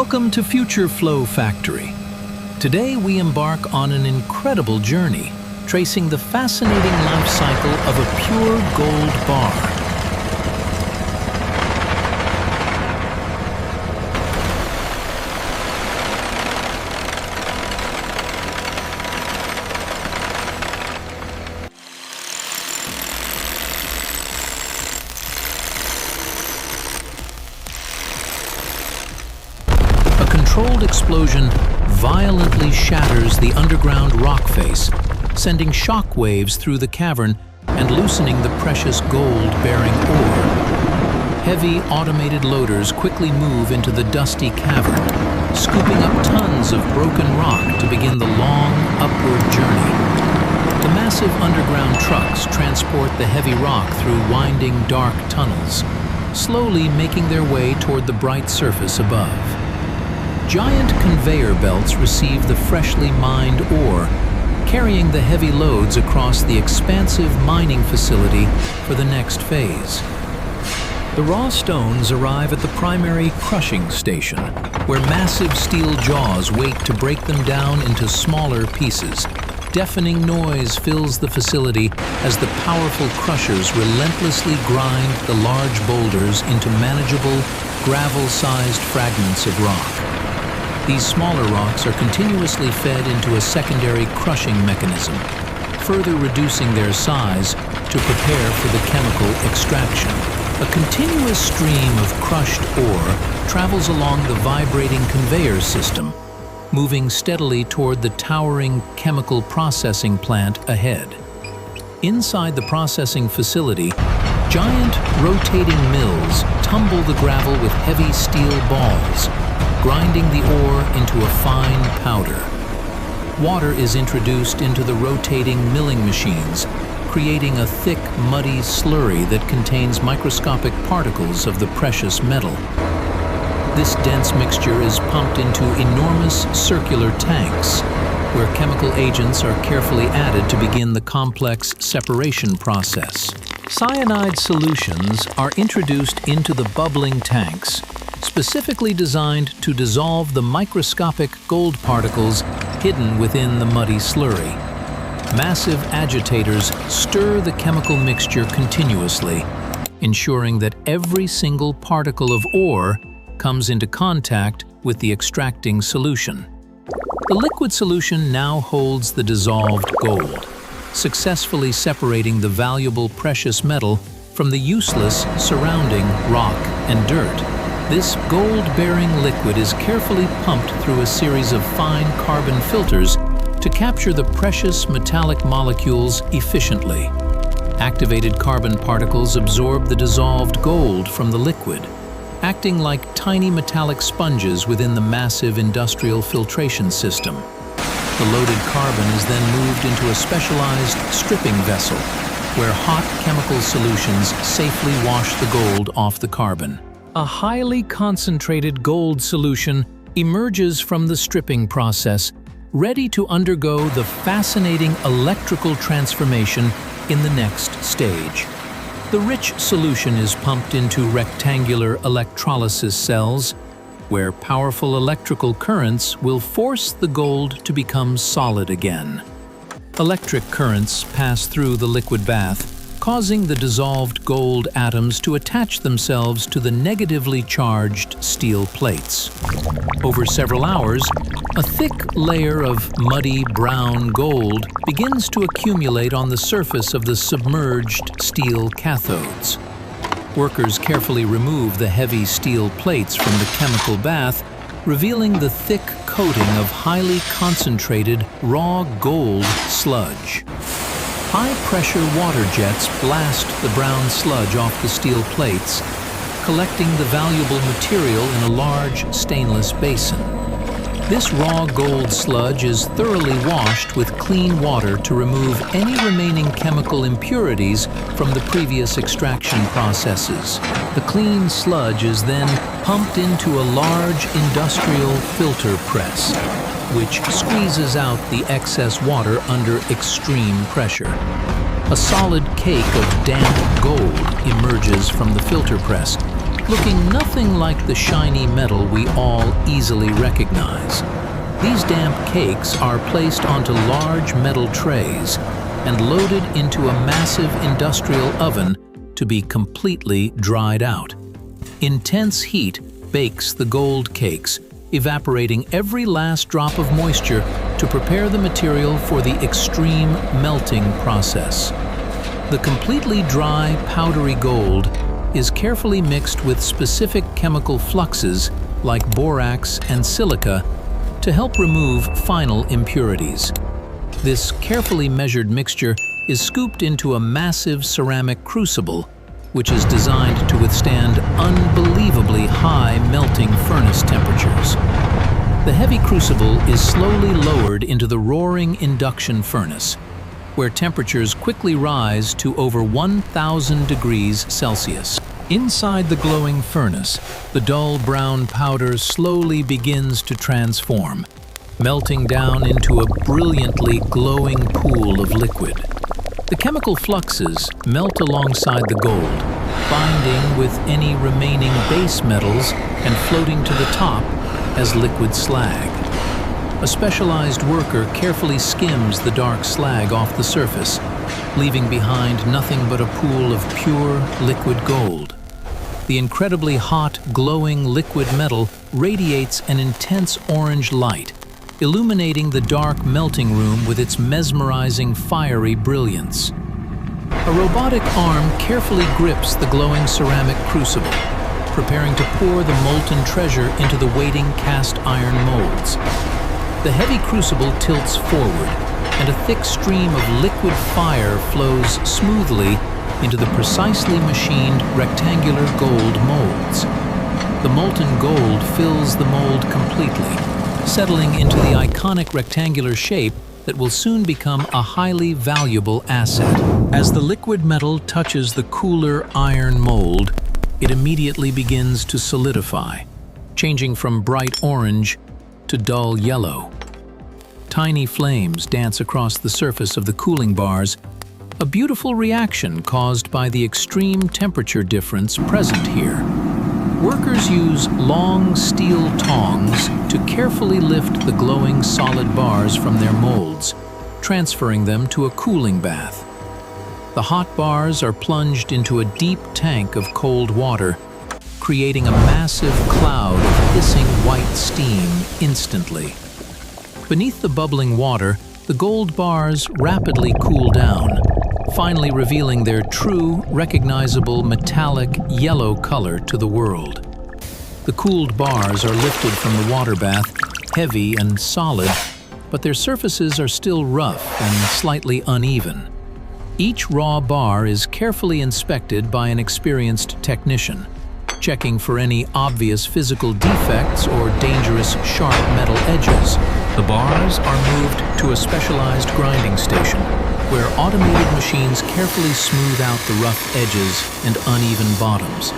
Welcome to Future Flow Factory. Today we embark on an incredible journey, tracing the fascinating life cycle of a pure gold bar. A controlled explosion violently shatters the underground rock face, sending shock waves through the cavern and loosening the precious gold-bearing ore. Heavy automated loaders quickly move into the dusty cavern, scooping up tons of broken rock to begin the long, upward journey. The massive underground trucks transport the heavy rock through winding, dark tunnels, slowly making their way toward the bright surface above. Giant conveyor belts receive the freshly mined ore, carrying the heavy loads across the expansive mining facility for the next phase. The raw stones arrive at the primary crushing station, where massive steel jaws wait to break them down into smaller pieces. Deafening noise fills the facility as the powerful crushers relentlessly grind the large boulders into manageable, gravel-sized fragments of rock. These smaller rocks are continuously fed into a secondary crushing mechanism, further reducing their size to prepare for the chemical extraction. A continuous stream of crushed ore travels along the vibrating conveyor system, moving steadily toward the towering chemical processing plant ahead. Inside the processing facility, giant rotating mills tumble the gravel with heavy steel balls, grinding the ore into a fine powder. Water is introduced into the rotating milling machines, creating a thick, muddy slurry that contains microscopic particles of the precious metal. This dense mixture is pumped into enormous circular tanks, where chemical agents are carefully added to begin the complex separation process. Cyanide solutions are introduced into the bubbling tanks, specifically designed to dissolve the microscopic gold particles hidden within the muddy slurry. Massive agitators stir the chemical mixture continuously, ensuring that every single particle of ore comes into contact with the extracting solution. The liquid solution now holds the dissolved gold, successfully separating the valuable precious metal from the useless surrounding rock and dirt. This gold-bearing liquid is carefully pumped through a series of fine carbon filters to capture the precious metallic molecules efficiently. Activated carbon particles absorb the dissolved gold from the liquid, acting like tiny metallic sponges within the massive industrial filtration system. The loaded carbon is then moved into a specialized stripping vessel, where hot chemical solutions safely wash the gold off the carbon. A highly concentrated gold solution emerges from the stripping process, ready to undergo the fascinating electrical transformation in the next stage. The rich solution is pumped into rectangular electrolysis cells, where powerful electrical currents will force the gold to become solid again. Electric currents pass through the liquid bath, causing the dissolved gold atoms to attach themselves to the negatively charged steel plates. Over several hours, a thick layer of muddy brown gold begins to accumulate on the surface of the submerged steel cathodes. Workers carefully remove the heavy steel plates from the chemical bath, revealing the thick coating of highly concentrated raw gold sludge. High-pressure water jets blast the brown sludge off the steel plates, collecting the valuable material in a large stainless basin. This raw gold sludge is thoroughly washed with clean water to remove any remaining chemical impurities from the previous extraction processes. The clean sludge is then pumped into a large industrial filter press, which squeezes out the excess water under extreme pressure. A solid cake of damp gold emerges from the filter press, looking nothing like the shiny metal we all easily recognize. These damp cakes are placed onto large metal trays and loaded into a massive industrial oven to be completely dried out. Intense heat bakes the gold cakes, evaporating every last drop of moisture to prepare the material for the extreme melting process. The completely dry, powdery gold is carefully mixed with specific chemical fluxes like borax and silica to help remove final impurities. This carefully measured mixture is scooped into a massive ceramic crucible, which is designed to withstand unbelievably high melting furnace temperatures. The heavy crucible is slowly lowered into the roaring induction furnace, where temperatures quickly rise to over 1,000 degrees Celsius. Inside the glowing furnace, the dull brown powder slowly begins to transform, melting down into a brilliantly glowing pool of liquid. The chemical fluxes melt alongside the gold, binding with any remaining base metals and floating to the top as liquid slag. A specialized worker carefully skims the dark slag off the surface, leaving behind nothing but a pool of pure liquid gold. The incredibly hot, glowing liquid metal radiates an intense orange light, illuminating the dark melting room with its mesmerizing, fiery brilliance. A robotic arm carefully grips the glowing ceramic crucible, preparing to pour the molten treasure into the waiting cast iron molds. The heavy crucible tilts forward, and a thick stream of liquid fire flows smoothly into the precisely machined rectangular gold molds. The molten gold fills the mold completely, settling into the iconic rectangular shape that will soon become a highly valuable asset. As the liquid metal touches the cooler iron mold, it immediately begins to solidify, changing from bright orange to dull yellow. Tiny flames dance across the surface of the cooling bars, a beautiful reaction caused by the extreme temperature difference present here. Workers use long steel tongs to carefully lift the glowing solid bars from their molds, transferring them to a cooling bath. The hot bars are plunged into a deep tank of cold water, creating a massive cloud of hissing white steam instantly. Beneath the bubbling water, the gold bars rapidly cool down, finally revealing their true, recognizable metallic yellow color to the world. The cooled bars are lifted from the water bath, heavy and solid, but their surfaces are still rough and slightly uneven. Each raw bar is carefully inspected by an experienced technician, checking for any obvious physical defects or dangerous sharp metal edges. The bars are moved to a specialized grinding station, where automated machines carefully smooth out the rough edges and uneven bottoms.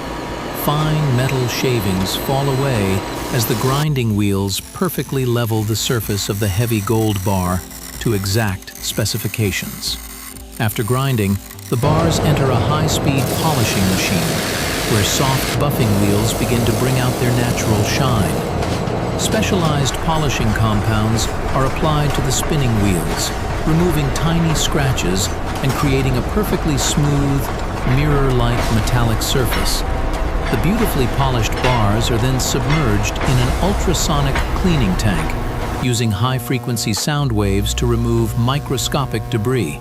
Fine metal shavings fall away as the grinding wheels perfectly level the surface of the heavy gold bar to exact specifications. After grinding, the bars enter a high-speed polishing machine, where soft buffing wheels begin to bring out their natural shine. Specialized polishing compounds are applied to the spinning wheels, removing tiny scratches and creating a perfectly smooth, mirror-like metallic surface. The beautifully polished bars are then submerged in an ultrasonic cleaning tank, using high-frequency sound waves to remove microscopic debris.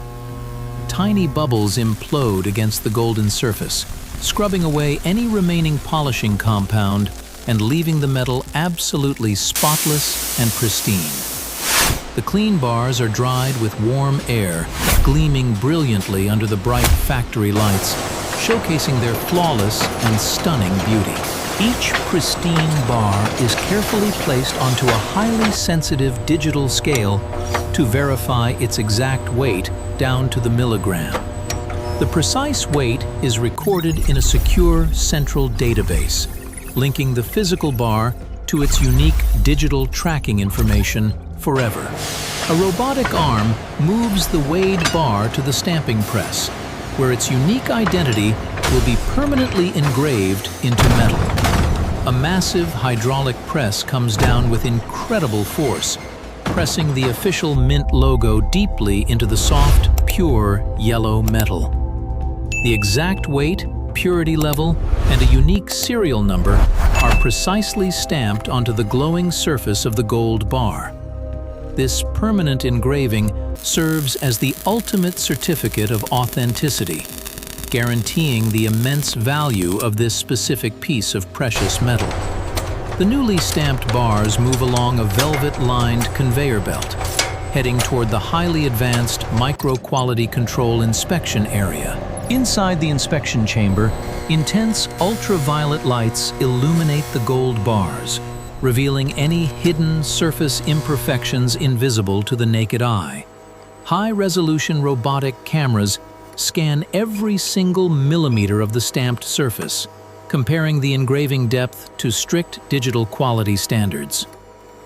Tiny bubbles implode against the golden surface, scrubbing away any remaining polishing compound and leaving the metal absolutely spotless and pristine. The clean bars are dried with warm air, gleaming brilliantly under the bright factory lights, showcasing their flawless and stunning beauty. Each pristine bar is carefully placed onto a highly sensitive digital scale to verify its exact weight down to the milligram. The precise weight is recorded in a secure central database, linking the physical bar to its unique digital tracking information forever. A robotic arm moves the weighed bar to the stamping press, where its unique identity will be permanently engraved into metal. A massive hydraulic press comes down with incredible force, pressing the official Mint logo deeply into the soft, pure yellow metal. The exact weight, purity level, and a unique serial number are precisely stamped onto the glowing surface of the gold bar. This permanent engraving serves as the ultimate certificate of authenticity, guaranteeing the immense value of this specific piece of precious metal. The newly stamped bars move along a velvet-lined conveyor belt, heading toward the highly advanced micro-quality control inspection area. Inside the inspection chamber, intense ultraviolet lights illuminate the gold bars, revealing any hidden surface imperfections invisible to the naked eye. High-resolution robotic cameras scan every single millimeter of the stamped surface, comparing the engraving depth to strict digital quality standards.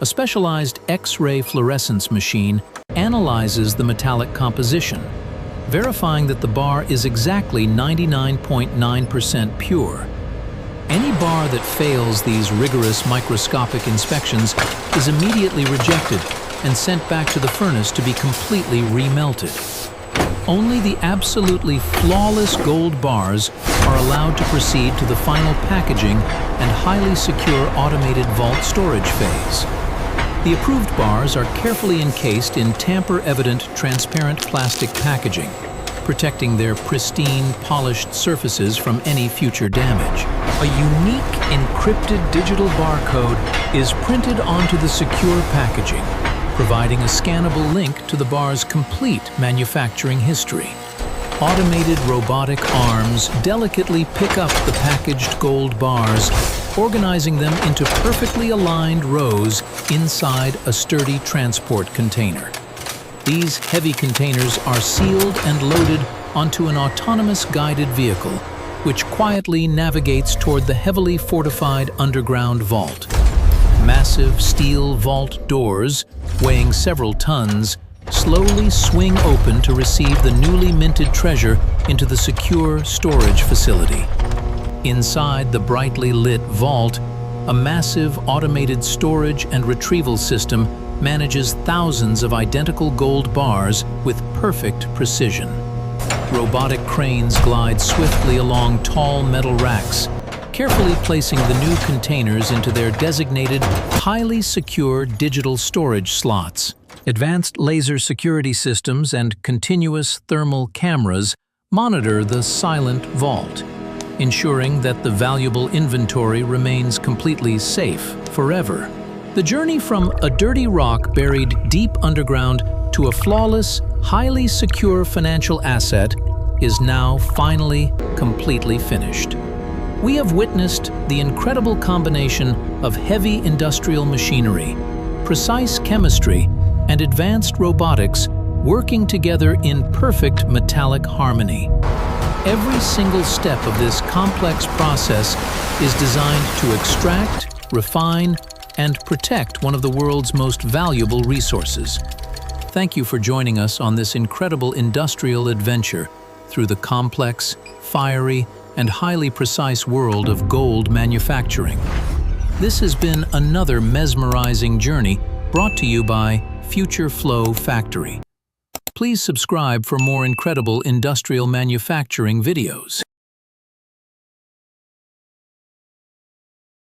A specialized X-ray fluorescence machine analyzes the metallic composition, verifying that the bar is exactly 99.9% pure. Any bar that fails these rigorous microscopic inspections is immediately rejected and sent back to the furnace to be completely remelted. Only the absolutely flawless gold bars are allowed to proceed to the final packaging and highly secure automated vault storage phase. The approved bars are carefully encased in tamper-evident transparent plastic packaging, protecting their pristine, polished surfaces from any future damage. A unique encrypted digital barcode is printed onto the secure packaging, providing a scannable link to the bar's complete manufacturing history. Automated robotic arms delicately pick up the packaged gold bars, organizing them into perfectly aligned rows inside a sturdy transport container. These heavy containers are sealed and loaded onto an autonomous guided vehicle, which quietly navigates toward the heavily fortified underground vault. Massive steel vault doors, weighing several tons, slowly swing open to receive the newly minted treasure into the secure storage facility. Inside the brightly lit vault, a massive automated storage and retrieval system manages thousands of identical gold bars with perfect precision. Robotic cranes glide swiftly along tall metal racks, carefully placing the new containers into their designated, highly secure digital storage slots. Advanced laser security systems and continuous thermal cameras monitor the silent vault, ensuring that the valuable inventory remains completely safe forever. The journey from a dirty rock buried deep underground to a flawless, highly secure financial asset is now finally completely finished. We have witnessed the incredible combination of heavy industrial machinery, precise chemistry, and advanced robotics working together in perfect metallic harmony. Every single step of this complex process is designed to extract, refine, and protect one of the world's most valuable resources. Thank you for joining us on this incredible industrial adventure through the complex, fiery, and highly precise world of gold manufacturing. This has been another mesmerizing journey brought to you by Future Flow Factory. Please subscribe for more incredible industrial manufacturing videos.